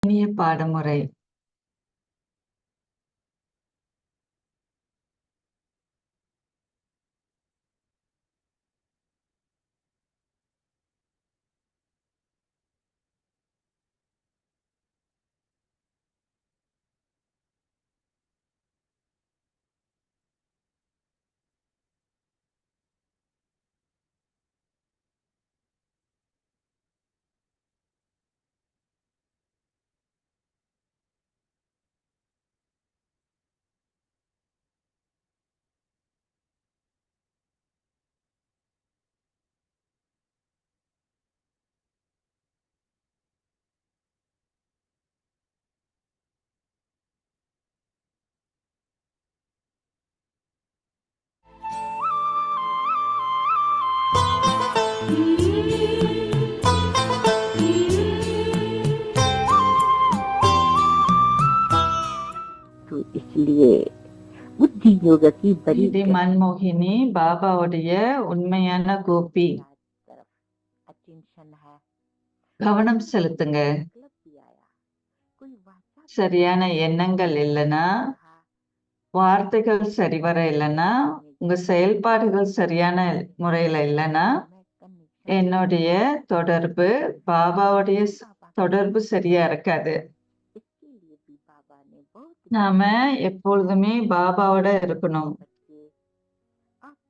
இனிய பாடமுறை. तो इसलिए बुद्धि योग की बड़ी இது மன்மோகினி பாபாவுடைய உண்மையான கோபி. अटेंशन है। கவனம் செலுத்துங்க. गलत भी आया कोई वाचा சரியான எண்ணங்கள் இல்லைன்னா, வார்த்தைகள் சரிவர இல்லைன்னா, உங்க செயல்பாடுகள் சரியான முறையில இல்லைன்னா, என்னுடைய தொடர்பு பாபாவுடைய தொடர்பு சரியா இருக்காது. इसके लिए भी बाबा ने बहुत நாம எப்பொழுதுமே பாபாவோட இருக்கணும். बच्चे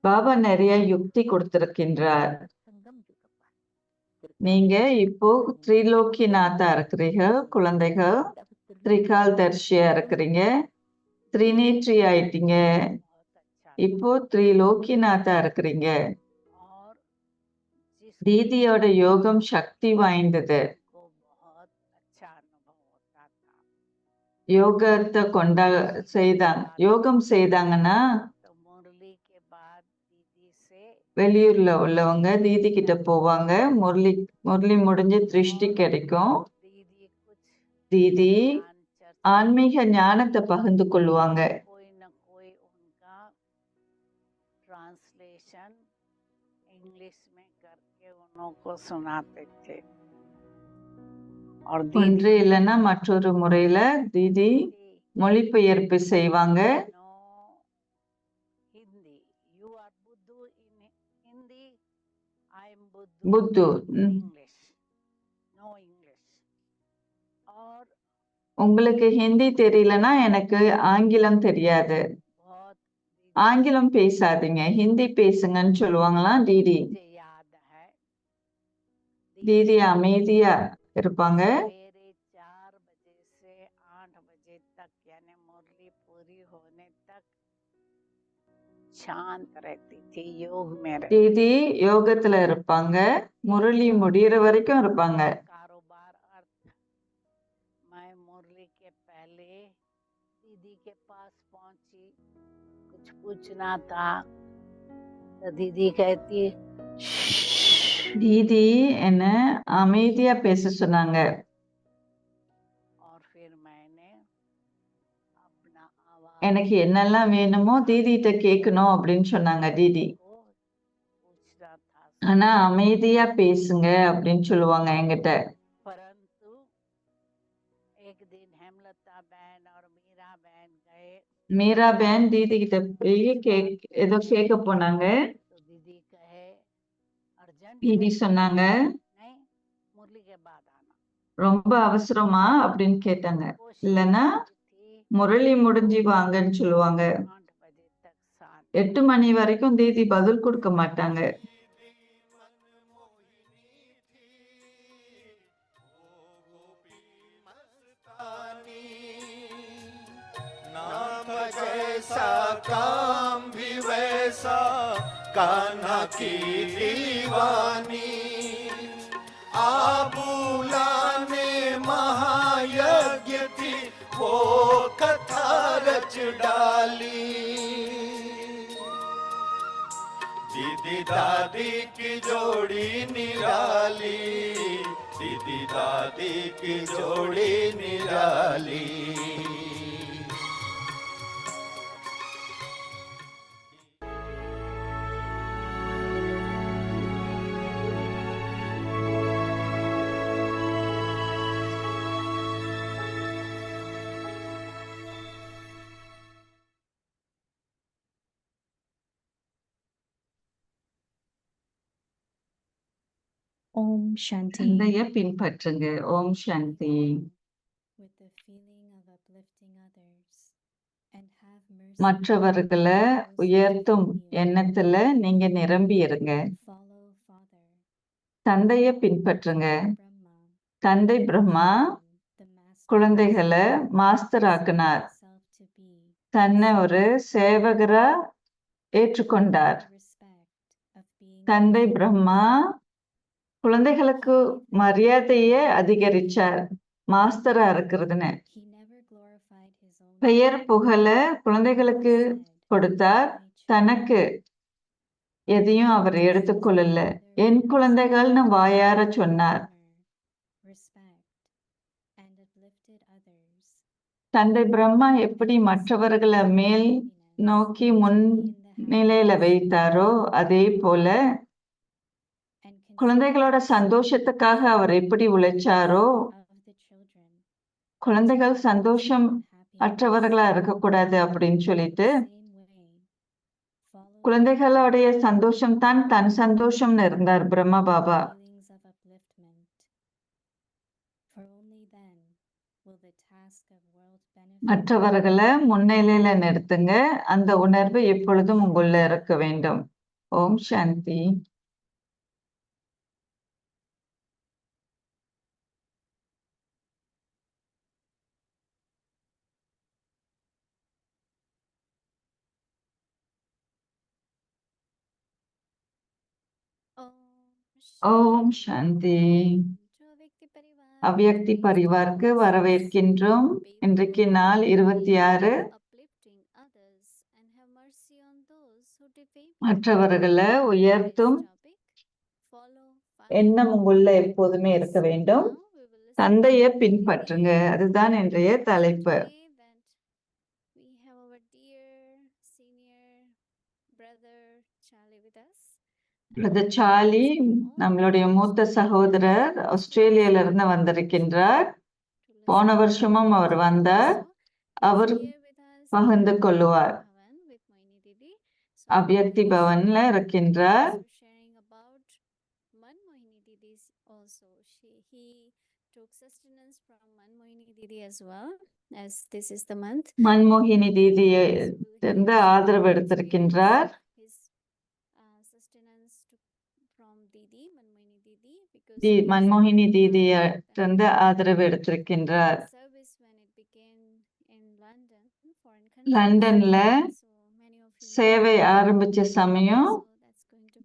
பாபா நிறைய யுக்தி கொடுத்திருக்கின்றார். संगम युग पर நீங்க இப்போ திரிலோக்கிநாதா இருக்கிறீங்க, குழந்தைகள் திரிகால் தர்ஷியா இருக்கிறீங்க, திரிநேற்றி ஆயிட்டீங்க, இப்போ திரிலோக்கிநாதா இருக்கிறீங்க. தீதியோட யோகம் சக்தி வாய்ந்தது. யோகத்தை யோகம் செய்தாங்கன்னா வெளியூர்ல உள்ளவங்க தீதி கிட்ட போவாங்க. முரளி முடிஞ்சு திருஷ்டி கிடைக்கும். தீதி ஆன்மீக ஞானத்தை பகிர்ந்து கொள்வாங்க. ஒன்று இல்லைன்னா மற்றொரு முறையில தீதி மொழிபெயர்ப்பு செய்வாங்க. புத்து உங்களுக்கு ஹிந்தி தெரியலன்னா எனக்கு ஆங்கிலம் தெரியாது, ஆங்கிலம் பேசாதீங்க, ஹிந்தி பேசுங்கன்னு சொல்லுவாங்களாம் தீதி. தீதி அமைதியா இருப்பாங்க. தீதி யோகத்துல இருப்பாங்க. முரளி முடியற வரைக்கும் இருப்பாங்க. पूछना था तो दीदी कहती தீதி என்ன அமைதியா பேச சொன்னாங்க. எனக்கு என்னெல்லாம் வேணுமோ தீதிட்ட கேட்கணும் அப்படின்னு சொன்னாங்க தீதி. ஆனா அமைதியா பேசுங்க அப்படின்னு சொல்லுவாங்க என்கிட்ட. மீரா பேன் தீதி கிட்ட போய் ஏதோ கேட்க போனாங்க. தீதி சொன்னாங்க, ரொம்ப அவசரமா அப்படின்னு கேட்டாங்க. இல்லைன்னா முரளி முடிஞ்சு வாங்கன்னு சொல்லுவாங்க. 8 மணி வரைக்கும் தீதி பதில் கொடுக்க மாட்டாங்க. जैसा काम भी वैसा कान्हा की दीवानी आबूला ने महायज्ञ थी वो कथा रच डाली दीदी दादी की जोड़ी निराली दीदी दादी की जोड़ी निराली Om Shanti. தந்தைய பின்பற்றுங்க. Om Shanti. With the feeling of uplifting others and have mercy மற்றவர்களை on those who உயர்த்தும் defame you. எண்ணத்துல நீங்க நிரம்பி இருங்க. Follow Father, தந்தைய பின்பற்றுங்க. Brahma, தந்தை பிரம்மா the master குழந்தைகளை மாஸ்டர் ஆக்கினார். himself to be தன்னை ஒரு சேவகரா ஏற்றுக்கொண்டார். respect of being தந்தை பிரம்மா குழந்தைகளுக்கு மரியாதையை அதிகரிச்சார், மாஸ்டரா இருக்கிறதுன்னு. he never glorified his own பெயர் புகழ குழந்தைகளுக்கு கொடுத்தார், தனக்கு எதையும் அவர் எடுத்துக்கொள்ளல. என் குழந்தைகள்னு வாயார சொன்னார். respect and uplifted others. தந்தை பிரம்மா எப்படி மற்றவர்களை மேல் நோக்கி முன்னிலையில வைத்தாரோ அதே போல குழந்தைகளோட சந்தோஷத்துக்காக அவர் எப்படி உழைச்சாரோ, குழந்தைகள் சந்தோஷம் அற்றவர்களா இருக்கக்கூடாது அப்படின்னு சொல்லிட்டு குழந்தைகளுடைய சந்தோஷம் தான் தன் சந்தோஷம்னு இருந்தார் பிரம்மா பாபா. மற்றவர்களை முன்னிலையில நிறுத்துங்க, அந்த உணர்வு எப்பொழுதும் உங்களுள்ள இருக்க வேண்டும். ஓம் சாந்தி. ஓம் சாந்தி. அவ்யக்தி பரிவாருக்கு வரவேற்கின்றோம். இன்றைக்கு நாள் 26. மற்றவர்களை உயர்த்தும் எண்ணம் உங்களுள்ள எப்போதுமே இருக்க வேண்டும். தந்தைய பின்பற்றுங்க, அதுதான் இன்றைய தலைப்பு. பிரதர் சார்லி நம்மளுடைய மூத்த சகோதரர் ஆஸ்திரேலியால இருந்து வந்திருக்கின்றார். போன வருஷமும் அவர் வந்தார். அவர் பகிர்ந்து கொள்ளுவார். அவ்யக்தி பவன்ல இருக்கின்றார். மன்மோகினி தீதியை இருந்து ஆதரவு எடுத்திருக்கின்றார். மன்மோகினி தீதியிலிருந்து ஆதரவு எடுத்திருக்கின்றார். லண்டன்ல சேவை ஆரம்பிச்ச சமயம்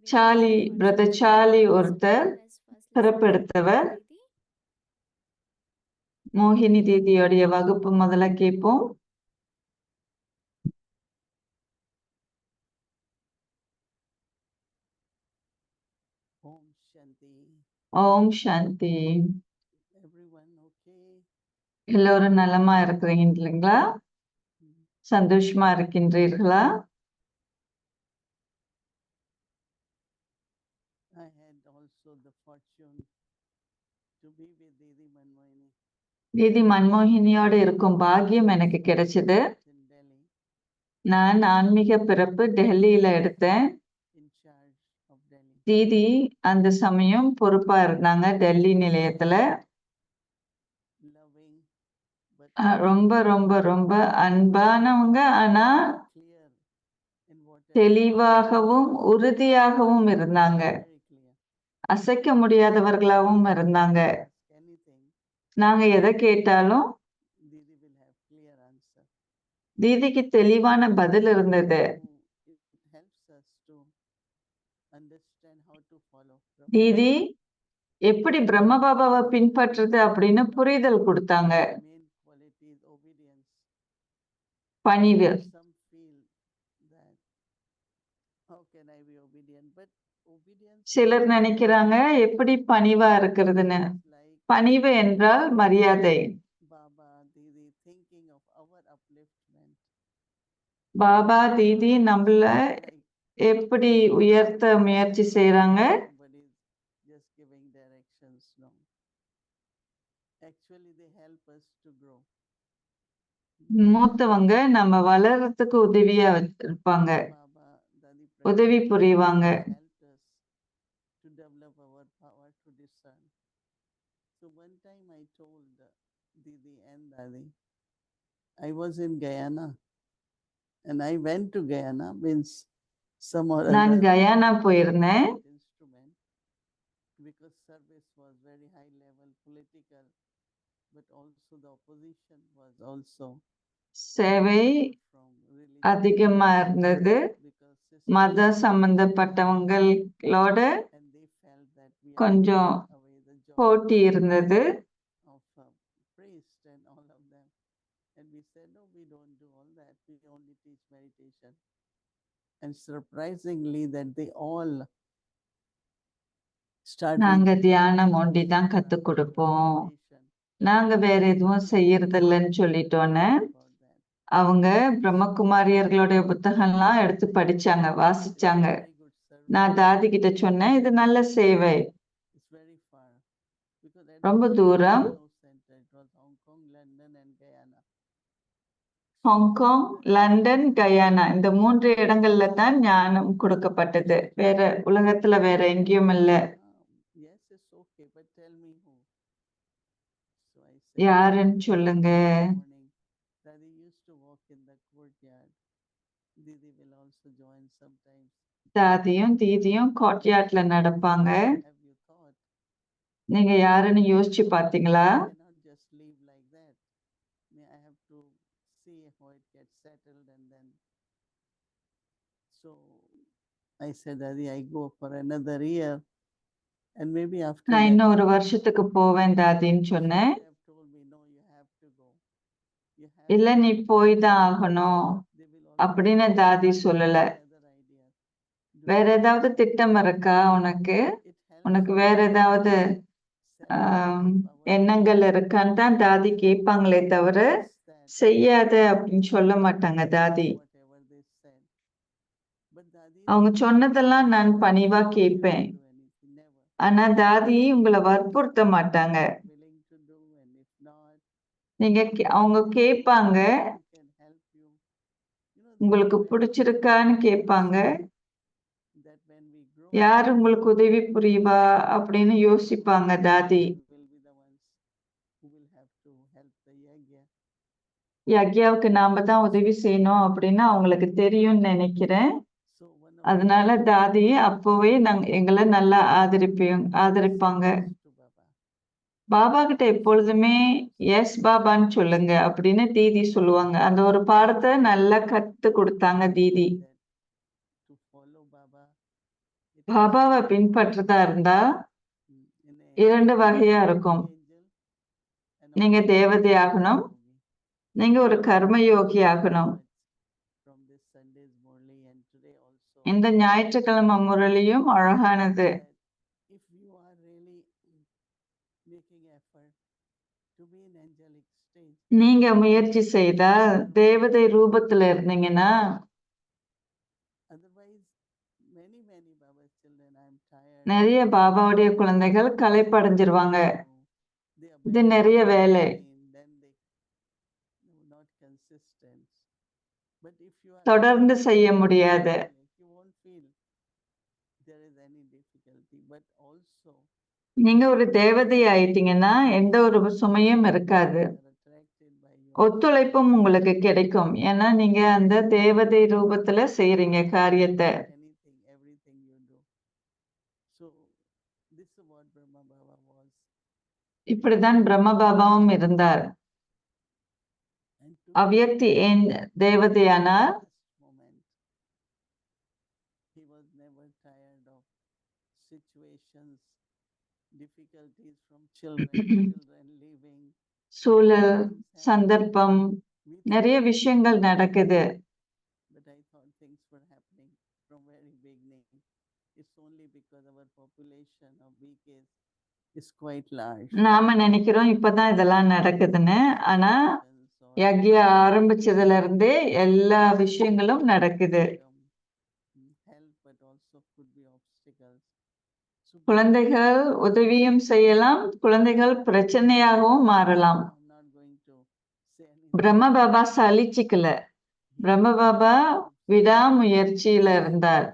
சார்லி பிரதர் சார்லி ஒருத்தர் பிறப்பெடுத்தவர். மோகினி தீதியோடைய வகுப்பு முதல்ல கேட்போம். ஓம் சாந்தி. எல்லோரும் நலமா இருக்கிறீங்களா? சந்தோஷமா இருக்கின்றீர்களா? தீதி மன்மோகினியோடு இருக்கும் பாக்கியம் எனக்கு கிடைச்சது. நான் ஆன்மீக பிறப்பு டெல்லியில எடுத்தேன். தீதி அந்த சமயம் பொறுப்பா இருந்தாங்க டெல்லி நிலையத்துல. ரொம்ப ரொம்ப ரொம்ப அன்பானவங்க, ஆனா தெளிவாகவும் உறுதியாகவும் இருந்தாங்க. அசைக்க முடியாதவர்களாகவும் இருந்தாங்க. நாங்க எதை கேட்டாலும் தீதிக்கு தெளிவான பதில் இருந்தது. தீதி எப்படி பிரம்ம பாபாவை பின்பற்றுறது அப்படின்னு புரிதல் கொடுத்தாங்க. பணிவு. சிலர் நினைக்கிறாங்க எப்படி பணிவா இருக்கிறதுன்னு. பணிவு என்றால் மரியாதை. பாபா தீதி நம்மள எப்படி உயர்த்த முயற்சி செய்யறாங்க. மூத்தவங்க நம்ம வளர்றதுக்கு உதவியா இருப்பாங்க, உதவி புரிவாங்க. So one time I told Didi and Dadi, I was in Guyana and I went to Guyana, means some or நான் other கயானா போயிருந்தேன். instrument, because service was very high level political, but also the opposition was also சேவை from அதிகமா இருந்தது. because மத சம்பந்தப்பட்டவங்களோட and they felt that we are கொஞ்சம் taking away the job போட்டி இருந்தது. of priest and all of them. And we said, no, we don't do all that. We only teach meditation. And surprisingly, that they all started நாங்க தியானம் ஒண்டி தான் கத்து கொடுப்போம், நாங்க வேற எதுவும் செய்யறதில்லைன்னு சொல்லிட்டோன்னு அவங்க பிரம்மகுமாரியர்களுடைய புத்தகம்லாம் எடுத்து படிச்சாங்க, வாசிச்சாங்க. நான் தாதி கிட்ட சொன்னேன், இது நல்ல சேவை, ரொம்ப தூரம். ஹாங்காங், லண்டன், கயானா இந்த 3 இடங்கள்ல தான் ஞானம் கொடுக்கப்பட்டது. வேற உலகத்துல வேற எங்கேயும் இல்ல. யாருன்னு சொல்லுங்க. தாதியும் தீதியும் கோட்யாட்ல நடப்பாங்க. நீங்க யாருன்னு யோசிச்சு பாத்தீங்களா? So I said, Daddy, I go for another year and maybe after நான் that, இன்னும் ஒரு வருஷத்துக்கு போவேன் தாதின்னு சொன்னேன். they have told me, no, you have to go. You have இல்ல நீ போய் தான் ஆகணும் they will அப்படின்னு தாதி சொல்லல. other idea. வேற ஏதாவது திட்டம் இருக்கா உனக்கு? It helps உனக்கு வேற ஏதாவது எண்ணங்கள் இருக்கான்னு தான் தாதி கேட்பாங்களே தவிர செய்யாத அப்படின்னு சொல்ல மாட்டாங்க தாதி. whatever they said. But Daddy, அவங்க சொன்னதெல்லாம் நான் பணிவா கேட்பேன். do anything, never. ஆனா தாதி உங்களை வற்புறுத்த மாட்டாங்க. Willing to do, and if not, நீங்க அவங்க கேட்பாங்க, who can help you? You know, உங்களுக்கு பிடிச்சிருக்கான்னு கேட்பாங்க. that when we grow, யார் உங்களுக்கு உதவி புரிவா அப்படின்னு யோசிப்பாங்க தாதி. will be the ones who will have to help the yagya. யக்யாவுக்கு நாம தான் உதவி செய்யணும் அப்படின்னு அவங்களுக்கு தெரியும்னு நினைக்கிறேன். So one of அதனால தாதி அப்போவே எங்களை நல்லா ஆதரிப்பாங்க. to Baba. பாபா கிட்ட எப்பொழுதுமே எஸ் பாபான்னு சொல்லுங்க அப்படின்னு தீதி சொல்லுவாங்க. அந்த ஒரு பாடத்தை நல்லா கத்து கொடுத்தாங்க தீதி. That to follow Baba, it பாபாவை பின்பற்றதா இருந்தா in a 2 வகையா இருக்கும். angel and நீங்க also தேவதை ஆகணும், yogi. நீங்க ஒரு கர்மயோகி ஆகணும். From this Sunday's Murli and today also, இந்த ஞாயிற்றுக்கிழமை முரளியும் அழகானது. that if you are really making effort to be in angelic state, நீங்க முயற்சி செய்தா தேவதை ரூபத்துல இருந்தீங்கன்னா, otherwise many Baba's children, I'm tired. நிறைய பாபாவுடைய குழந்தைகள் களைப்படைஞ்சிருவாங்க. They are இது நிறைய வேலை, then they not consistent. But if you are தொடர்ந்து செய்ய முடியாது. you won't feel there is any difficulty. But also நீங்க ஒரு தேவதை ஆயிட்டீங்கன்னா எந்த ஒரு சுமையும் இருக்காது, you are attracted by your ஒத்துழைப்பும் உங்களுக்கு கிடைக்கும். ஏன்னா நீங்க அந்த தேவதை ரூபத்துல செய்யறீங்க காரியத்தை. anything, everything you do. So this is what Brahma Baba was. இப்படிதான் பிரம்ம பாபாவும் இருந்தார். And to அவ்யக்தி ஏன் தேவதையானார்? last moment, he was never tired of situations, difficulties from children leaving. சூழல், சந்தர்ப்பம், நிறைய விஷயங்கள் நடக்குது. But I thought things were happening from very beginning. It's only because our population of BKs is quite large. நாம நினைக்கிறோம் இப்பதான் இதெல்லாம் நடக்குதுன்னு. ஆனா யக்யா ஆரம்பிச்சதுல இருந்தே எல்லா விஷயங்களும் நடக்குது. Help, but also could be obstacles. So குழந்தைகள் உதவியும் செய்யலாம், குழந்தைகள் பிரச்சனையாகவும் மாறலாம். I'm not going to say anything. பிரம்ம பாபா சலிச்சுக்கல. பிரம்ம பாபா விடாமுயற்சியில இருந்தார்.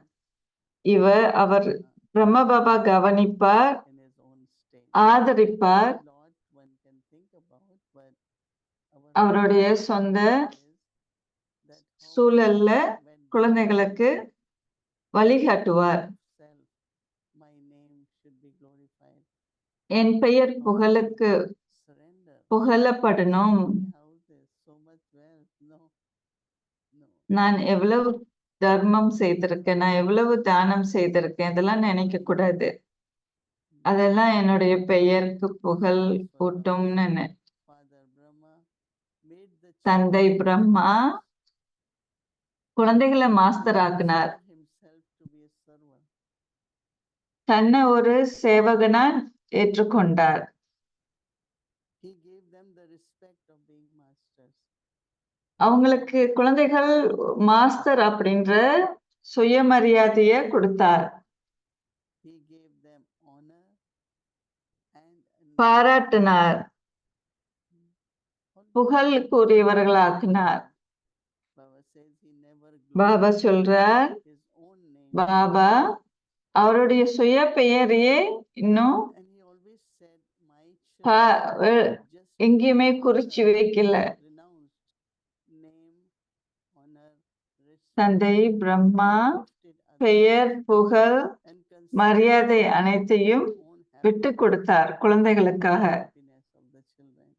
அவர் பிரம்ம பாபா கவனிப்பார், In his own state. ஆதரிப்பார், Lord our அவருடைய சொந்த is that how சூழல்ல when குழந்தைகளுக்கு வழிகாட்டுவார். self, my name should be glorified. என் பெயர் How புகழுக்கு surrender. புகழப்படணும். Many houses, so much wealth. No, no. நான் எவ்வளவு தர்மம் செய்திருக்கேன், நான் எவ்வளவு தானம் செய்திருக்கேன், இதெல்லாம் நினைக்க கூடாது. அதெல்லாம் என்னுடைய பெயருக்கு புகழ் கூட்டும்னு Father Brahma made the தந்தை children பிரம்மா குழந்தைகளை மாஸ்டர் ஆக்கினார். consider himself to be a servant. தன்னை ஒரு சேவகனா ஏற்றுக்கொண்டார். He gave them the respect of being masters. அவங்களுக்கு குழந்தைகள் மாஸ்டர் அப்படின்ற சுயமரியாதைய கொடுத்தார். He gave them honor and பாராட்டினார், புகழ் கூறியவர்களாக்கினார். Baba says he never Baba சொல்றார், his own name. பாபா அவருடைய சுய பெயரையே இன்னும் And he always said, my children just எங்கேயுமே குறிச்சு வைக்கல. renounced name, honor, respect, தந்தை பிரம்மா lifted others, பெயர் புகழ் and மரியாதை அனைத்தையும் own விட்டு கொடுத்தார் குழந்தைகளுக்காக. happiness of the children.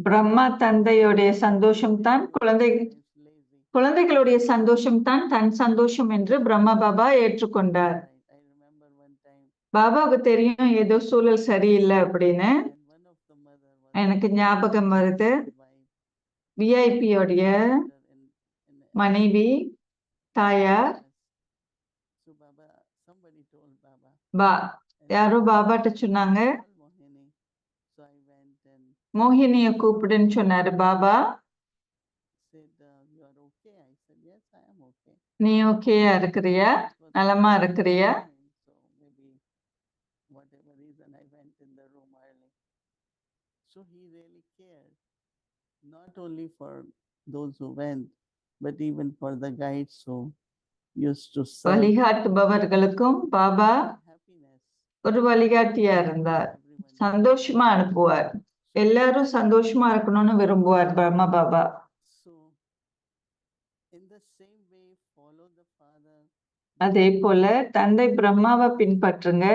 Brahma தந்தையுடைய சந்தோஷம்தான் Sometimes lazy. குழந்தைகளுடைய சந்தோஷம்தான் தன் சந்தோஷம் என்று பிரம்மா பாபா ஏற்றுக்கொண்டார். Right. I remember one time, பாபாவுக்கு தெரியும் ஏதோ சூழல் சரியில்லை அப்படின்னு. and one of the mother was எனக்கு ஞாபகம் வருது, wife, விஐபியோடைய in மனைவி தாயார் so Baba, somebody told Baba, யாரோ பாபாட்ட சொன்னாங்க, call Mohini. So I went and மோகினிய கூப்பிடுன்னு சொன்னாரு Baba. said, you are okay? I said, yes, I am okay. நீ ஓகேயா இருக்கிறியா, It was நலமா இருக்கிறியா? fine. So maybe whatever reason I went in the room early. So he really cared, not only for those who went, but even for the guides who used to serve. வழிகாட்டுபவர்களுக்கும் Baba Happiness. ஒரு வழிகாட்டியா இருந்தார். Everyone. சந்தோஷமா அனுப்புவார். எல்லாரும் சந்தோஷமா இருக்கணும்னு விரும்புவார் Brahma Baba. So in the same way, follow the Father. அதே போல தந்தை பிரம்மாவை பின்பற்றுங்க,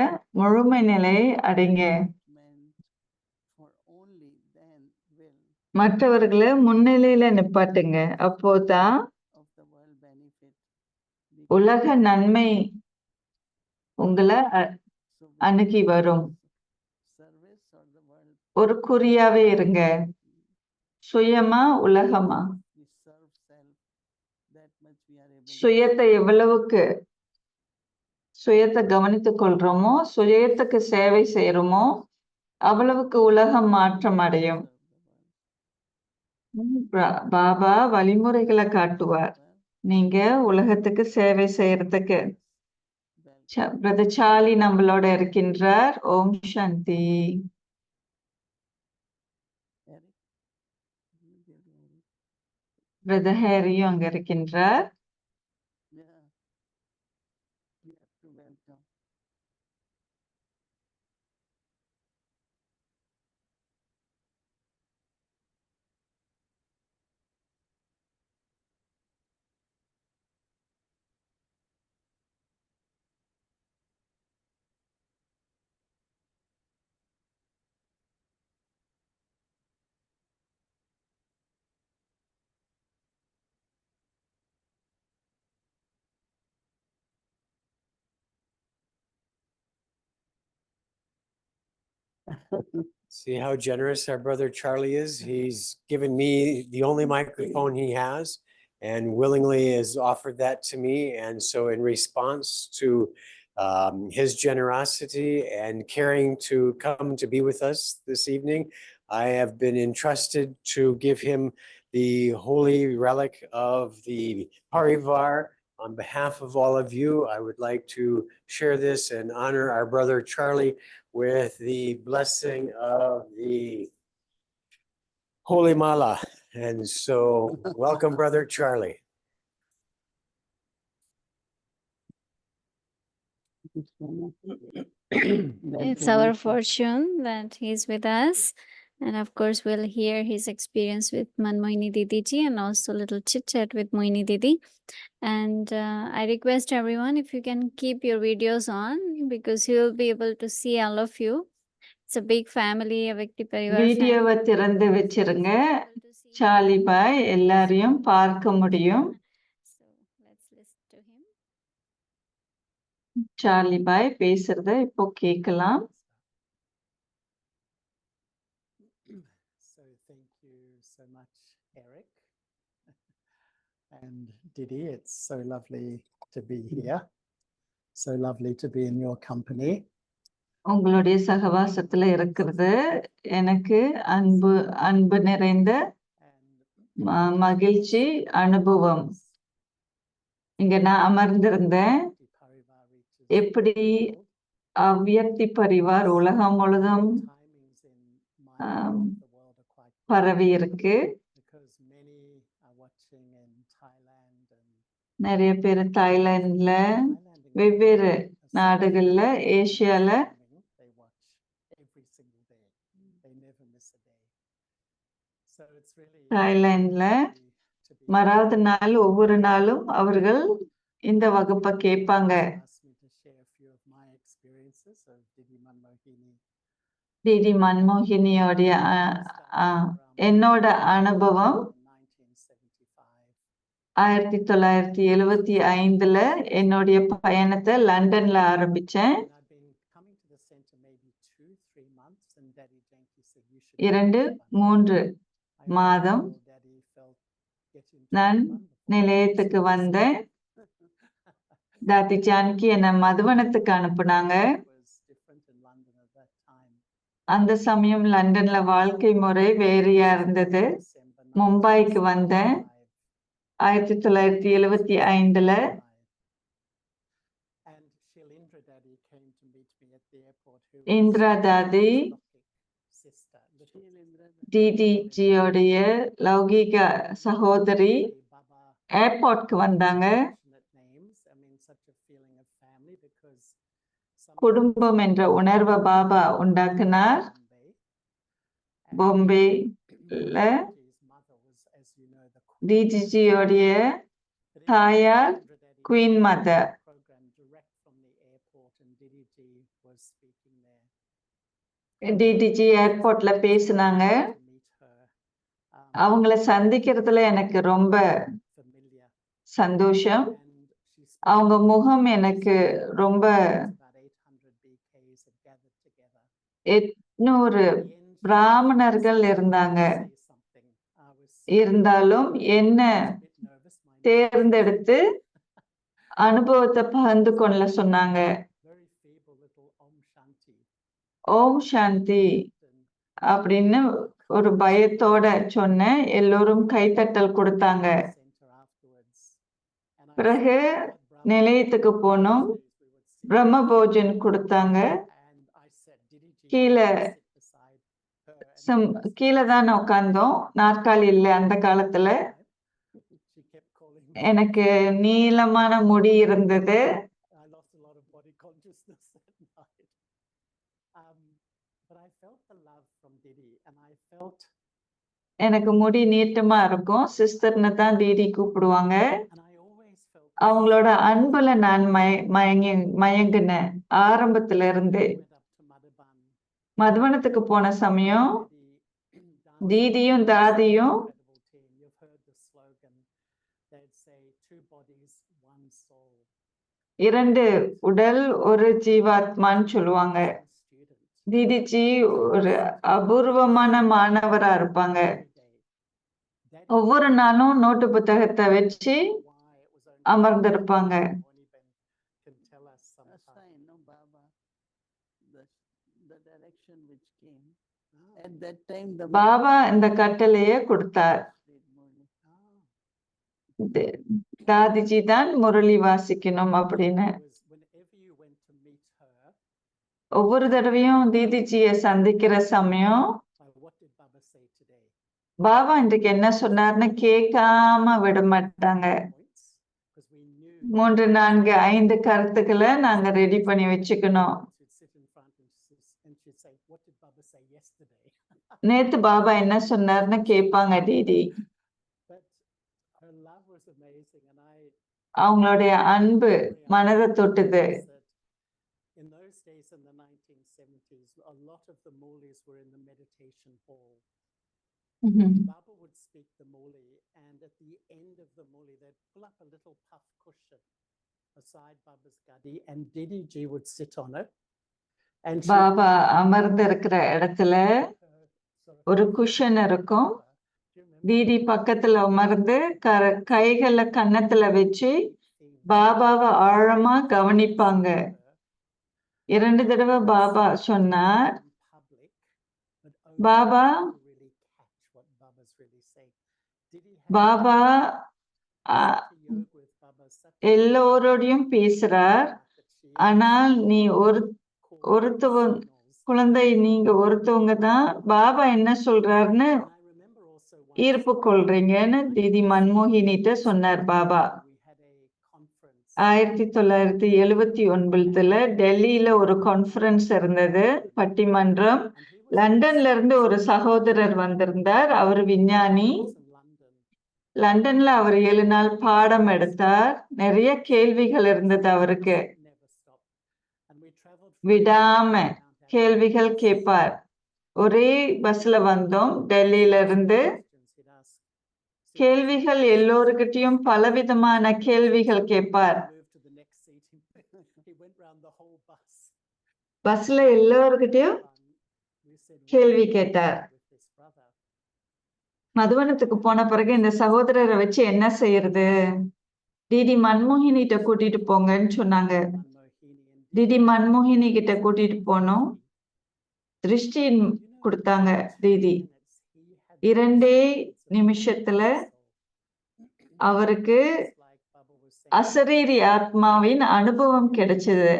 முழுமை நிலையை அடைங்க. meant for only then will மற்றவர்களை முன்னிலையில நிப்பாட்டுங்க. அப்போதான் of the world benefit. உலக நன்மை உங்களை So அணுகி வரும். service or the world, ஒரு குறியாவே இருங்க. சுயமா உலகமா? we serve self, that much we are able to சுயத்தை எவ்வளவுக்கு சுயத்தை கவனித்துக் கொள்றோமோ, சுயத்துக்கு சேவை செய்யறோமோ, அவ்வளவுக்கு உலகம் மாற்றம் அடையும். serve the world. பாபா வழிமுறைகளை காட்டுவார். நீங்க உலகத்துக்கு சேவை செய்யறதுக்கு. Well, பிரதர் சார்லி நம்மளோட இருக்கின்றார். ஓம் சாந்தி. Eric? பிரதர் ஹேரியும் அங்க இருக்கின்றார். Yeah. We have to welcome. See how generous our brother Charlie is? He's given me the only microphone he has and willingly has offered that to me. And so in response to his generosity and caring to come to be with us this evening, I have been entrusted to give him the holy relic of the Parivar. On behalf of all of you, I would like to share this and honor our brother Charlie with the blessing of the Holy Mala. And so welcome, brother Charlie. It's our fortune that he's with us. And of course, we'll hear his experience with Manmohini Didi ji and also little chit chat with Moini Didi. And I request everyone, if you can keep your videos on, because he will be able to see all of you. It's a big family, a Vikti Parivar வீடியோவை family. திறந்து வச்சிருங்க. Able to see Charlie பாய் எல்லாரையும் பார்க்க முடியும். So let's listen to him. Charlie பாய் பேசுறத இப்போ கேட்கலாம். So thank you so much, Eric and Didi. It's so lovely to be here. So lovely to be in your company. உங்களுடைய சகவாசத்துல இருக்கிறது எனக்கு அன்பு நிறைந்த மகிழ்ச்சி அனுபவம். இங்க நான் அமர்ந்திருந்தேன். எப்படி அவ்யக்தி பரிவார் உலகம் முழுதும் பரவி இருக்கு. நிறைய பேர் தாய்லாந்துல, வெவ்வேறு நாடுகள்ல, ஏசியால தாய்லாந்துல மறாவது நாள் ஒவ்வொரு நாளும் அவர்கள் இந்த வகுப்பை கேட்பாங்க. டிடி மன்மோகினியோடைய என்னோட அனுபவம் 1975 என்னுடைய பயணத்தை லண்டன்ல ஆரம்பிச்சேன். 2-3 மாதம் நான் நிலையத்துக்கு வந்தேன். தாதி ஜானகி என்னை மதுவனத்துக்கு அனுப்புனாங்க. அந்த சமயம் லண்டன்ல வாழ்க்கை முறை வேறையா இருந்தது. மும்பைக்கு வந்தேன் 1975. இந்திரா தாதி டிடிஜியோடைய லௌகீக சகோதரி ஏர்போர்ட்க்கு வந்தாங்க. குடும்பம் என்ற உணர்வை பாபா உண்டாக்குனார். பாம்பேல டிடிஜியோடைய தாயார் குயின் மதர். டிடிஜி ஏர்போர்ட்ல பேசினாங்க. அவங்கள சந்திக்கிறதுல எனக்கு ரொம்ப சந்தோஷம். அவங்க முகம் எனக்கு ரொம்ப 800 பிராமணர்கள் இருந்தாங்க. இருந்தாலும் என்ன தேர்ந்தெடுத்து அனுபவத்தை பகிர்ந்து கொள்ள சொன்னாங்க. ஓம் சாந்தி அப்படின்னு ஒரு பயத்தோட சொன்னேன். எல்லோரும் கைத்தட்டல் கொடுத்தாங்க. பிறகு நிலையத்துக்கு போனோம். பிரம்ம போஜன் கொடுத்தாங்க. கீழே தான் உட்கார்ந்தோம், நாற்காலி இல்லை. அந்த காலத்துல எனக்கு நீளமான முடி இருந்தது. எனக்கு முடி நீட்டமா இருக்கும். சிஸ்டர்னு தான் டிடி கூப்பிடுவாங்க. அவங்களோட அன்புல நான் மயங்கினேன் ஆரம்பத்துல இருந்து. மதுவனத்துக்கு போன சமயம் தீதியும் தாதியும் இரண்டு உடல் ஒரு ஜீவாத்மான்னு சொல்லுவாங்க. தீதிஜி ஒரு அபூர்வமான மாணவரா இருப்பாங்க. ஒவ்வொரு நாளும் நோட்டு புத்தகத்தை வச்சு அமர்ந்திருப்பாங்க. பாபா இந்த கட்டளைய கொடுத்தார். தாதிஜி தான் முரளி வாசிக்கணும் அப்படின்னு. ஒவ்வொரு தடவையும் தீதிஜிய சந்திக்கிற சமயம் பாபா இன்றைக்கு என்ன சொன்னார்னு கேட்காம விட மாட்டாங்க. 3, 4, 5 கருத்துக்களை நாங்க ரெடி பண்ணி வச்சுக்கணும். நேத்து பாபா என்ன சொன்னார்னு கேட்பாங்க தீதி. But her love was amazing, and அவங்களுடைய அன்பு மனதை தொட்டுது. in those days in the 1970s, a lot of the Maulis were in the meditation hall. Baba would speak the Mauli, and at the end of the Mauli, they'd pull up a little puff cushion beside Baba's gadi, and Didi Ji would sit on it. And she Baba அமர்ந்து இருக்கிற இடத்துல ஒரு cushion இருக்கும். தீதி பக்கத்துல அமர்ந்து கைகளை கன்னத்துல வச்சு பாபாவை ஆழமா கவனிப்பாங்க. 2 தடவை பாபா சொன்னார். பாபா எல்லோரோடையும் பேசுறார். ஆனால் நீ குழந்தை, நீங்க ஒருத்தவங்க தான் பாபா என்ன சொல்றாருன்னு ஈர்ப்பு கொள்றீங்கன்னு தீதி மன்மோகினிட்ட சொன்னார் பாபா. 1979 டெல்லியில ஒரு கான்ஃபரன்ஸ் இருந்தது, பட்டிமன்றம். லண்டன்ல இருந்து ஒரு சகோதரர் வந்திருந்தார். அவர் விஞ்ஞானி. லண்டன்ல அவர் 7 நாள் பாடம் எடுத்தார். நிறைய கேள்விகள் இருந்தது அவருக்கு. விடாம கேள்விகள் கேட்பார். ஒரே பஸ்ல வந்தோம் டெல்லியில இருந்து. கேள்விகள் எல்லோருக்கிட்டையும் பலவிதமான கேள்விகள் கேட்பார். பஸ்ல எல்லோருக்கிட்டையும் கேள்வி கேட்டார். மதுவனத்துக்கு போன பிறகு இந்த சகோதரரை வச்சு என்ன செய்யறது, டிடி மன்மோகினிட்ட கூட்டிட்டு போங்கன்னு சொன்னாங்க. டிடி மன்மோகினி கிட்ட கூட்டிட்டு போனோம். திருஷ்டி கொடுத்தாங்க தீதி. 2 நிமிஷத்துல அவருக்கு அசரீரி ஆத்மாவின் அனுபவம் கிடைச்சது.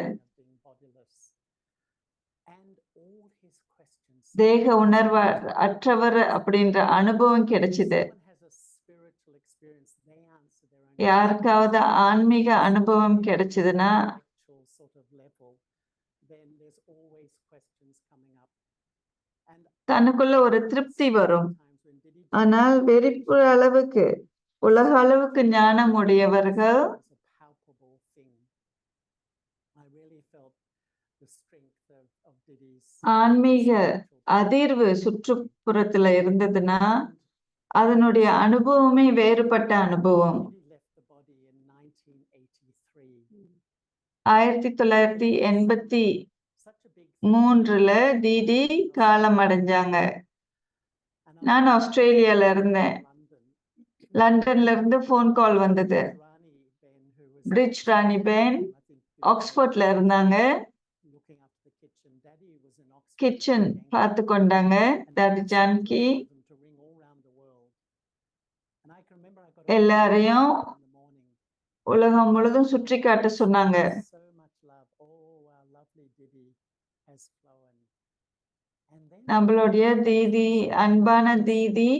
தேக உணர்வு அற்றவர் அப்படின்ற அனுபவம் கிடைச்சது. யாருக்காவது ஆன்மீக அனுபவம் கிடைச்சதுன்னா தனக்குள்ள ஒரு திருப்தி வரும். ஆனால் வெறிப்புற அளவுக்கு, உலக அளவுக்கு ஞானம் உடையவர்கள் ஆன்மீக அதிர்வு சுற்றுப்புறத்துல இருந்ததுன்னா அதனுடைய அனுபவமே வேறுபட்ட அனுபவம். 1983 டிடி காலம் அடைஞ்சாங்க. நான் ஆஸ்திரேலியால இருந்தேன். லண்டன்ல இருந்து போன் கால் வந்தது. பிரிட்ஜ் ராணி பென் ஆக்ஸ்போர்ட்ல இருந்தாங்க. கிச்சன் பார்த்து கொண்டாங்க. தாதி ஜான்கி எல்லாரையும் உலகம் முழுதும் சுற்றி காட்ட சொன்னாங்க. நம்மளுடைய தீதி, அன்பான தீதி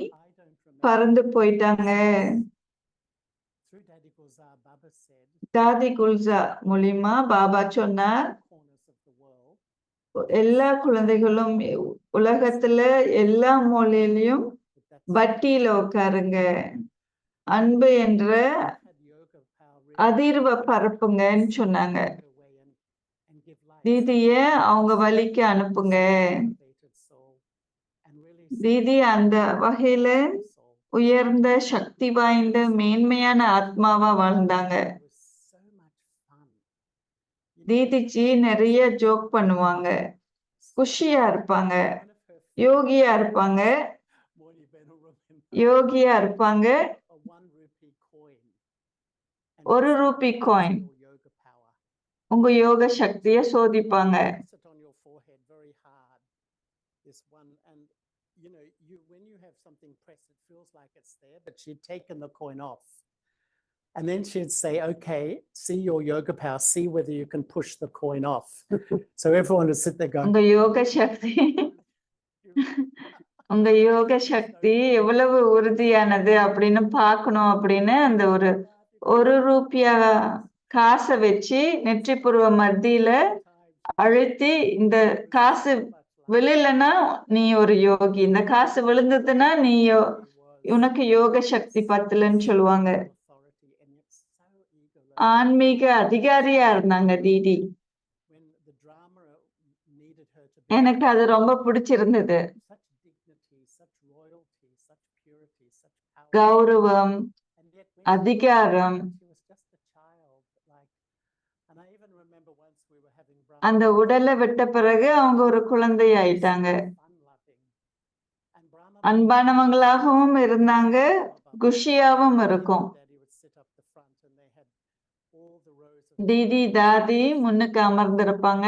பறந்து போயிட்டாங்க. தாதி குல்சா மூலியமா பாபா சொன்னார், எல்லா குழந்தைகளும் உலகத்துல எல்லா மூலையிலையும் பட்டியில உட்காருங்க, அன்பு என்ற அதிர்வை பரப்புங்கன்னு சொன்னாங்க. தீதிய அவங்க வழிக்கு அனுப்புங்க. தீதி அந்த வகையில உயர்ந்த சக்தி வாய்ந்த மேன்மையான ஆத்மாவா வாழ்ந்தாங்க. தீதிஜி நிறைய ஜோக் பண்ணுவாங்க, குஷியா இருப்பாங்க, யோகியா இருப்பாங்க. ஒரு ரூபி காயின் உங்க யோக சக்திய சோதிப்பாங்க. And then she'd say, okay, see your yoga power, see whether you can push the coin off. So everyone would sit there going, உங்க யோக சக்தி எவ்வளவு உறுதியானது அப்படின்னு பார்க்கணும் அப்படின்னு அந்த ஒரு ரூபியா காசை வச்சு நெற்றிப்புருவ மத்தியில அழுத்தி இந்த காசு விழலன்னா நீ ஒரு யோகி, இந்த காசு விழுந்ததுன்னா நீ உனக்கு யோக சக்தி பத்தலன்னு சொல்லுவாங்க. ஆன்மீக அதிகாரியா இருந்தாங்க தீதி. எனக்கு அது ரொம்ப பிடிச்சிருந்தது. கௌரவம், அதிகாரம், அந்த உடலை விட்ட பிறகு அவங்க ஒரு குழந்தை ஆயிட்டாங்க. அன்பானவங்களாகவும் இருந்தாங்க, குஷியாவும் இருக்கும். தீதி தாதி முன்னுக்கு அமர்ந்திருப்பாங்க.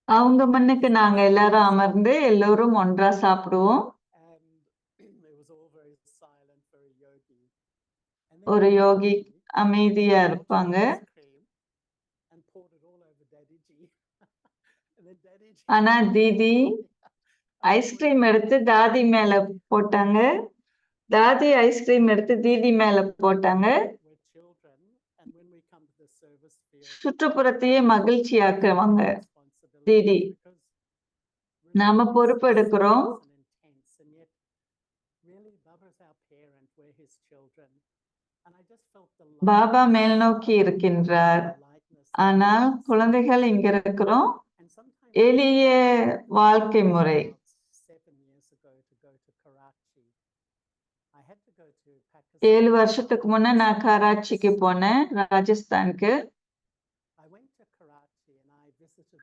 அவங்க முன்னுக்கு நாங்க எல்லாரும் அமர்ந்து எல்லோரும் ஒன்றா சாப்பிடுவோம். ஒரு யோகி அமைதியா இருப்பாங்க. ஆனா தீதி ஐஸ்கிரீம் எடுத்து தாதி மேல போட்டாங்க. தாதி ஐஸ்கிரீம் எடுத்து தீதி மேல போட்டாங்க. சுற்றுப்புறத்தையே மகிழ்ச்சியாக்குவாங்க தீதி. நாம பொறுப்பெடுக்கிறோம். பாபா மேல் நோக்கி இருக்கின்றார். ஆனால் குழந்தைகள் இங்க இருக்கிறோம். எளிய வாழ்க்கை முறை. 7 வருஷத்துக்கு முன்ன நான் கராச்சிக்கு போனேன், ராஜஸ்தானுக்கு.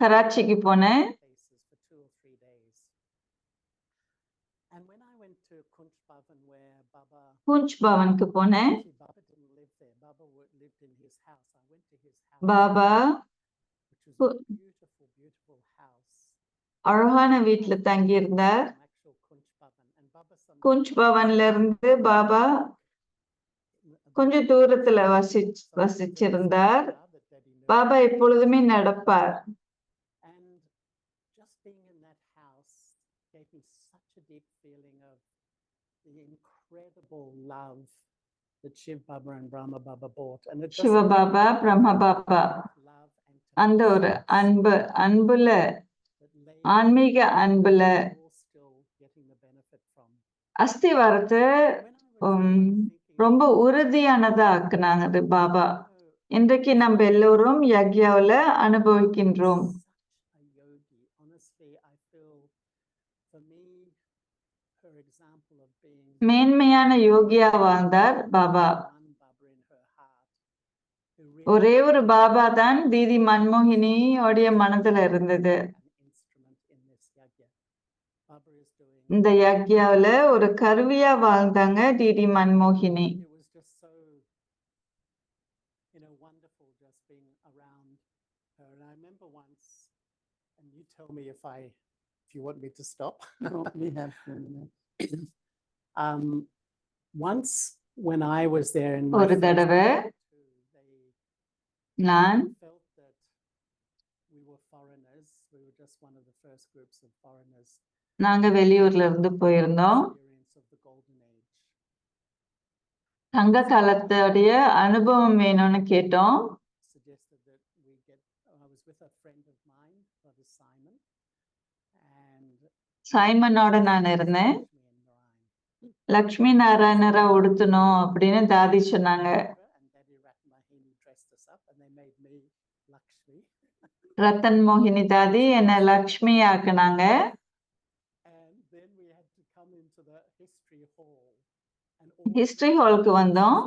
கராச்சிக்கு போனேன். குஞ்ச் பவனுக்கு போனேன். பாபா அழகான வீட்டுல தங்கி இருந்தார். குஞ்ச் பவன்ல இருந்து பாபா கொஞ்சம் தூரத்துல வசிச்சிருந்தார். பாபா எப்பொழுதுமே நடப்பார். சிவபாபா, பிரம்ம பாபா, அந்த ஒரு அன்புல, ஆன்மீக அன்புல அஸ்திவாரத்தை ரொம்ப உறுதியானதா ஆக்குனாங்க பாபா. இன்றைக்கு நம்ம எல்லோரும் யக்யாவுல அனுபவிக்கின்றோம். மேன்மையான யோகியா வாழ்ந்தார் பாபா. ஒரே ஒரு பாபா தான் தீதி மன்மோகினியோடைய மனதுல இருந்தது. இந்த யக்யாவுல ஒரு கருவியா வாழ்ந்தாங்க தீதி மன்மோகினி. ஒரு தடவை நான் நாங்க வெளியூர்ல இருந்து போயிருந்தோம். தங்க காலத்துடைய அனுபவம் வேணும்னு கேட்டோம். சைமனோட நான் இருந்தேன். லக்ஷ்மி நாராயணரா உடுத்தணும் அப்படின்னு தாதி சொன்னாங்க. ரத்தன் மோகினி தாதி என்ன லக்ஷ்மி ஆக்குனாங்க. ஹிஸ்டரி ஹாலுக்கு வந்தோம்.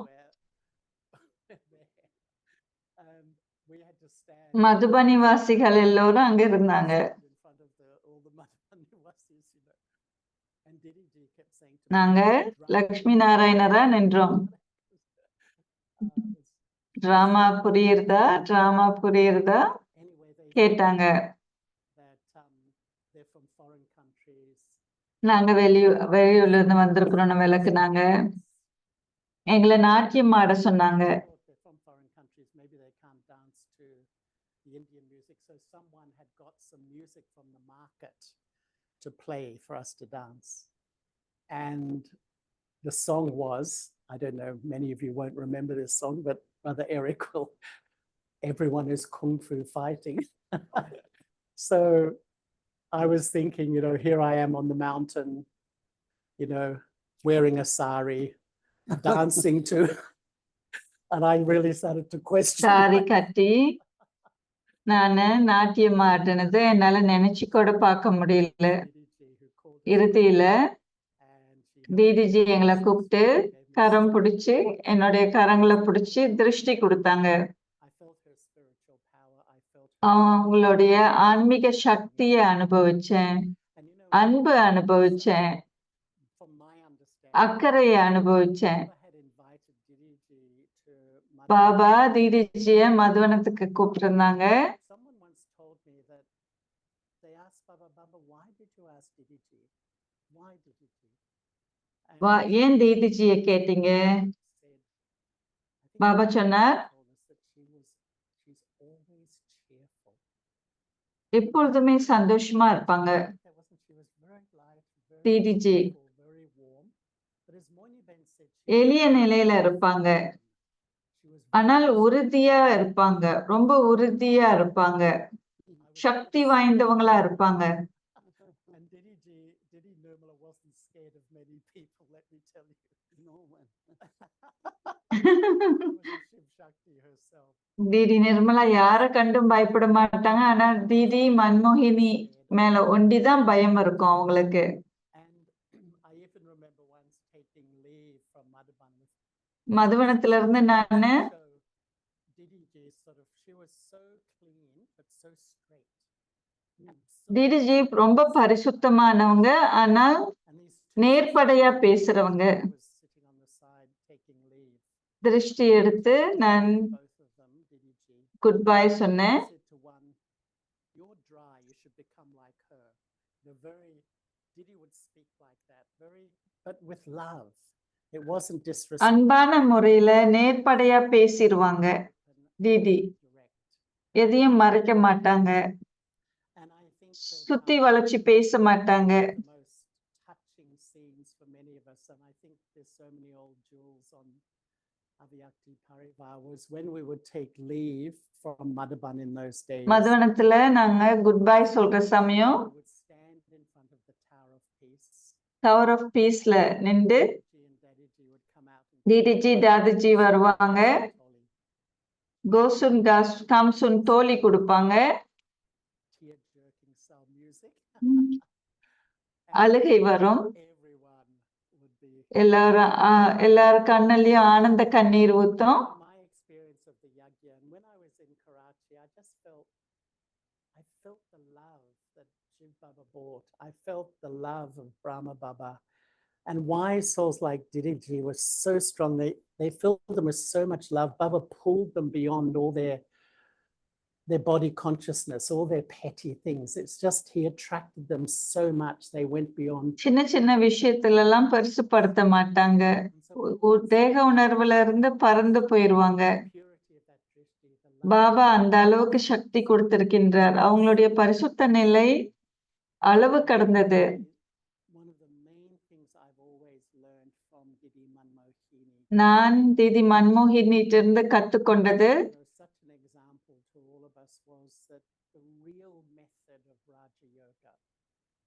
மதுபனி வாசிகள் எல்லோரும் அங்க இருந்தாங்க. நாங்க லக்ஷ்மி நாராயணரா நின்றோம். டிராமா புரியுறதா, டிராமா புரியுறதா கேட்டாங்க. நாங்க வெளியூர்ல இருந்து வந்திருக்கிறோம்னு விளக்குனாங்க. எங்களை நாட்டியம் ஆட சொன்னாங்க. To play for us to dance, and the song was I don't know, many of you won't remember this song, but Brother Eric will. Everyone is kung fu fighting. So I was thinking, here I am on the mountain, wearing a sari, dancing to, and I really started to question. Sorry கட்டி நானு நாட்டியம் ஆடினது என்னால நினைச்சு கூட பார்க்க முடியல. இறுதியில தீதிஜி எங்களை கூப்பிட்டு கரம் பிடிச்சு என்னுடைய கரங்களை பிடிச்சு திருஷ்டி கொடுத்தாங்க. அவங்களுடைய ஆன்மீக சக்தியை அனுபவிச்சேன், அன்பு அனுபவிச்சேன், அக்கறையை அனுபவிச்சேன். பாபா தீதிஜிய மதுவனத்துக்கு கூப்பிட்டிருந்தாங்க. ஏன் தீதிஜிய கேட்டீங்க? பாபா சொன்னார், எப்பொழுதுமே சந்தோஷமா இருப்பாங்க தீதிஜி. எளிய நிலையில இருப்பாங்க, ஆனால் உறுதியா இருப்பாங்க, ரொம்ப உறுதியா இருப்பாங்க, சக்தி வாய்ந்தவங்களா இருப்பாங்க. தீதி நிர்மலா யார கண்டும் பயப்பட மாட்டாங்க, ஆனா தீதி மன்மோகினி மேல ஒண்டிதான் பயம் இருக்கும் அவங்களுக்கு. மதுவனத்துல இருந்து நானு தீதிஜி ரொம்ப பரிசுத்தமானவங்க, ஆனால் நேர்படையா பேசுறவங்க. திருஷ்டி எடுத்து நான் குட் பை சொன்னேன். அன்பான முறையில நேர்படையா பேசிடுவாங்க தீதி, எதையும் மறைக்க மாட்டாங்க, சுத்தி வளைச்சு பேச மாட்டாங்க. மதுவனத்துல நாங்க குட் பை சொல்ற சமயம் டவர் ஆஃப் பீஸ்ல நின்று தீதிஜி தாதிஜி வருவாங்க, கோசுன் காம்சுன் தோழி கொடுப்பாங்க, அழுகை வரும், எல்லாரும் கண்ணிலையும் ஆனந்த கண்ணீர் ஊத்தும். I felt the love of Brahma Baba, and why souls like Didiji were so strong. They filled them with so much love. Baba pulled them beyond all their body consciousness, all their petty things. It's just he attracted them so much. They went beyond. சின்ன சின்ன விஷயத்துல எல்லாம் பெருசுப்படுத்த மாட்டாங்க, தேக உணர்வுல இருந்து பறந்து போயிருவாங்க. பாபா அந்த அளவுக்கு சக்தி கொடுத்திருக்கின்றார். அவங்களுடைய பரிசுத்த நிலை அளவு கடந்தது. நான் தீதி மன்மோகினிட்ட இருந்து கத்துக்கொண்டது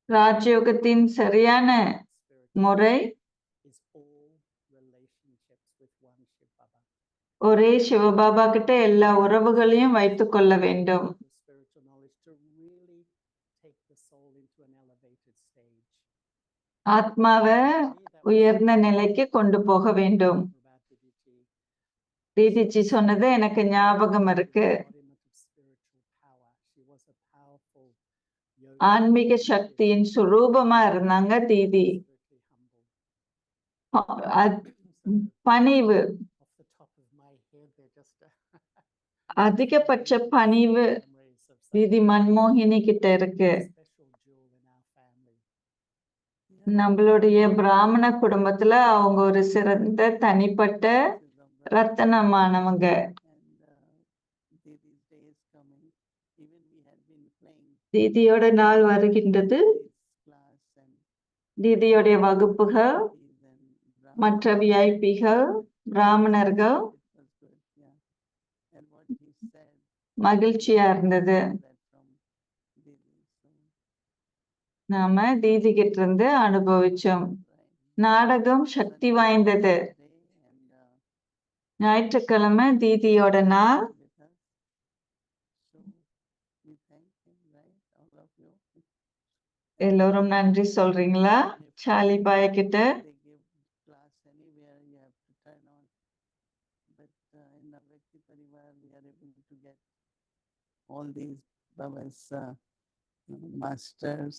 ராஜயோகத்தின் சரியான முறை ஒரே சிவபாபா கிட்ட எல்லா உறவுகளையும் வைத்துக் கொள்ள வேண்டும். ஆத்மாவை உயர்ந்த நிலைக்கு கொண்டு போக வேண்டும். தீதிஜி சொன்னது எனக்கு ஞாபகம் இருக்கு. ஆன்மீக சக்தியின் சுரூபமா இருந்தாங்க தீதி. பணிவு, அதிகபட்ச பணிவு தீதி மன்மோகினி கிட்ட இருக்கு. நம்மளுடைய பிராமண குடும்பத்துல அவங்க ஒரு சிறந்த தனிப்பட்ட ரத்தனமானவங்க. தீதியோட நாள் வருகின்றது. தீதியோடைய வகுப்புகள் மற்ற விஐபிகள், பிராமணர்கள் It was good, yeah. And what he said, மகிழ்ச்சியா இருந்தது. that from Didi. So, நாம தீதி கிட்ட இருந்து அனுபவிச்சோம். right. நாடகம் சக்தி வாய்ந்தது. Day and ஞாயிற்றுக்கிழமை தீதியோட நாள். with us. So we thank him, right? All of you. எல்லோரும் நன்றி சொல்றீங்களா? சாலி பாய் கிட்ட. They give class anywhere, you have to turn on. But in the Vyakti Parivar, we are able to get all these Baba's masters,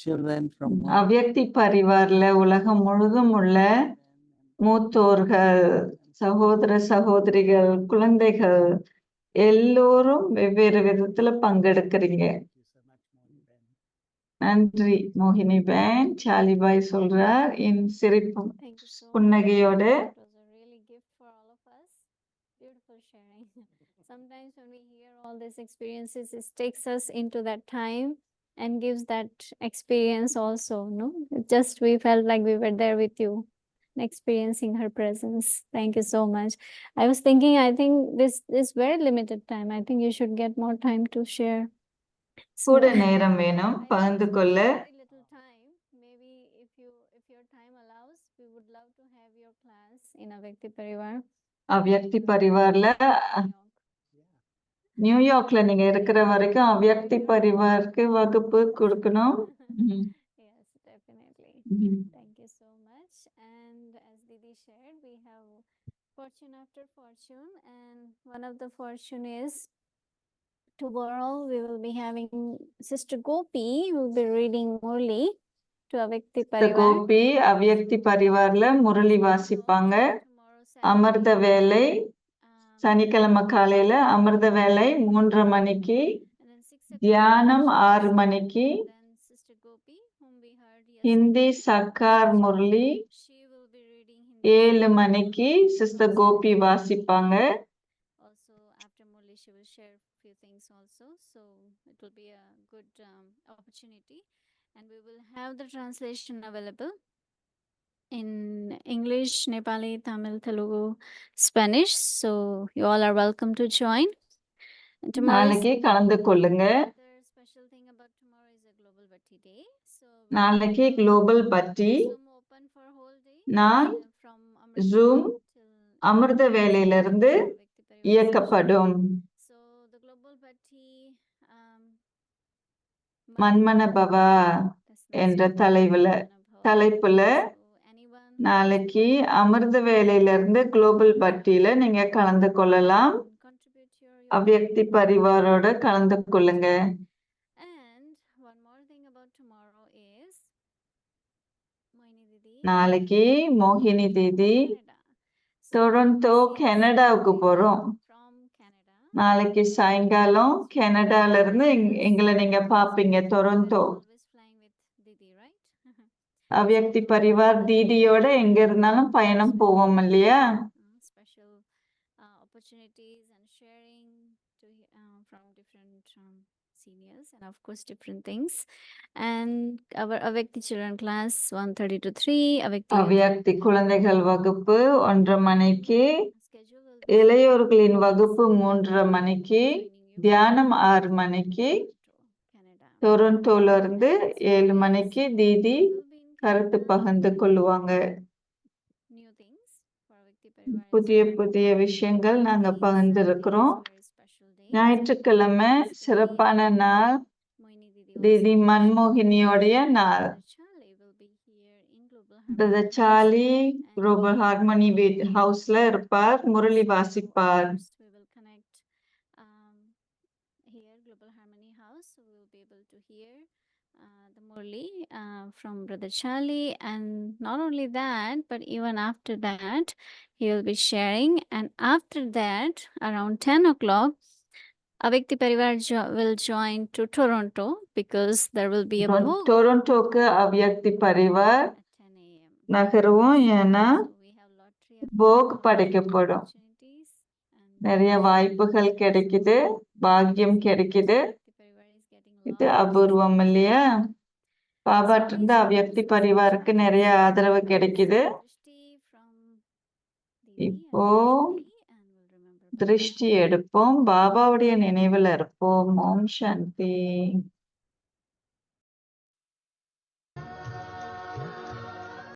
children from அவ்யக்தி பரிவார்ல உலகம் முழுதும் உள்ள மூத்தோர்கள், சகோதர சகோதரிகள், குழந்தைகள் எல்லோரும் வெவ்வேறு விதத்துல பங்கெடுக்கிறீங்க. நன்றி மோகினி பேன். சாலிபாய் சொல்றார் என் சிரிப்பு Thank you so much. புன்னகையோட. It was a really gift for all of us. Beautiful sharing. Sometimes when we hear all these experiences, it takes us into that time and gives that experience also, no? It just we felt like we were there with you, experiencing her presence. Thank you so much. I was thinking, I think this very limited time. I think you should get more time to share. கூட நேரம் வேணும் பகிர்ந்து கொள்ள. Very little time. Maybe if your time allows, we would love to have your class in Avyakti Parivar. அவ்யக்தி பரிவார்ல நியூயார்க்ல நீங்க இருக்கிற வரைக்கும் அவ்யக்தி பரிவாருக்கு வகுப்பு கொடுக்கணும். Yes, definitely. Thank you so much. And as Didi shared, we have fortune after fortune, and one of the fortune is tomorrow we will be having Sister Gopi will be reading Murli to Avyakti Parivar. Gopi அவ்யக்தி பரிவார்ல Murali வாசிப்பாங்க. Tomorrow அமிர்த வேலை சனிக்கிழமை காலையில அமிர்த வேலை 3:30 மணிக்கு, and then 6 o'clock தியானம் 6 மணிக்கு, then Sister Gopi, whom we heard Hindi yesterday, சக்கார் Murali she will be reading Hindi. 7 மணிக்கு சிஸ்டர் கோபி வாசிப்பாங்க. Also, after Murli, she will share few things also. So it will be a good opportunity, and we will have the translation available in English, Nepali, Tamil, Telugu, Spanish. So you all are welcome to join. And tomorrow is நாளைக்கு கலந்து கொள்ளுங்க. another special thing about tomorrow is a Global Bhatti Day. So we நாளைக்கு will global பட்டி Zoom open for whole day நாள் from Amrit zoom till அமிர்த வேலையிலிருந்து Avyakti Parivar இயக்கப்படும். session. So the Global Bhatti மன்மன பவா என்ற தலைப்புல நாளைக்கு அமிர்த வேலையிலிருந்து குளோபல் பட்டியில நீங்க கலந்து கொள்ளலாம். அவ்யக்தி பரிவாரோட கலந்து கொள்ளுங்க. And one more thing about tomorrow is Moini Didi நாளைக்கு மோகினி தீதி Canada. So Toronto we will see us கனடாவுக்கு போறோம். from Canada. நாளைக்கு சாயங்காலம் கனடால இருந்து எங்களை நீங்க பாப்பீங்க. Toronto Always flying with Didi, right? Avyakti Parivar தீதியோட எங்க இருந்தாலும் பயணம் போவோம் இல்லையா? Special opportunities and sharing to from different seniors and of course different things. And our Avyakti children class 1:30 to 3, Avyakti அவ்யக்தி குழந்தைகள் வகுப்பு 1:30 மணிக்கு, schedule will be இளையோர்களின் வகுப்பு 3:30 மணிக்கு, தியானம் 6 மணிக்கு, Canada. டொரண்டோல இருந்து 7 மணிக்கு தீதி கருத்து பகிர்ந்து கொள்ளுவாங்க. New things for Avyakti Parivar. புதிய புதிய விஷயங்கள் நாங்க பகிர்ந்திருக்கிறோம். Very special day. ஞாயிற்றுக்கிழமை சிறப்பான நாள், Moini Didi தீதி மன்மோகினியோடைய நாள். Chale will be here in Global brother Charlie global harmony ஹவுஸ்ல இருப்பார், Murali வாசிப்பார். First, we will connect here, Global Harmony House. So we will be able to hear the Murli from Brother Charlie. And not only that, but even after that, he will be sharing. And after that, around 10 o'clock, Avyakti Parivar will join to Toronto because there will be a book டொரண்டோக்கு அவ்யக்தி Parivar at 10 a.m. நகருவோம். ஏன்னா So we have lottery of pork படைக்கப்படும். opportunities and நிறைய வாய்ப்புகள் கிடைக்குது, பாக்கியம் கிடைக்குது. Avyakti Parivar is getting a இது lot of அபூர்வம் இல்லையா? பாபாட்ட இருந்து அவ்யக்தி பரிவாருக்கு நிறைய ஆதரவு கிடைக்குது. இப்போ திருஷ்டி எடுப்போம். பாபாவுடைய நினைவுல இருப்போம். ஓம் சாந்தி.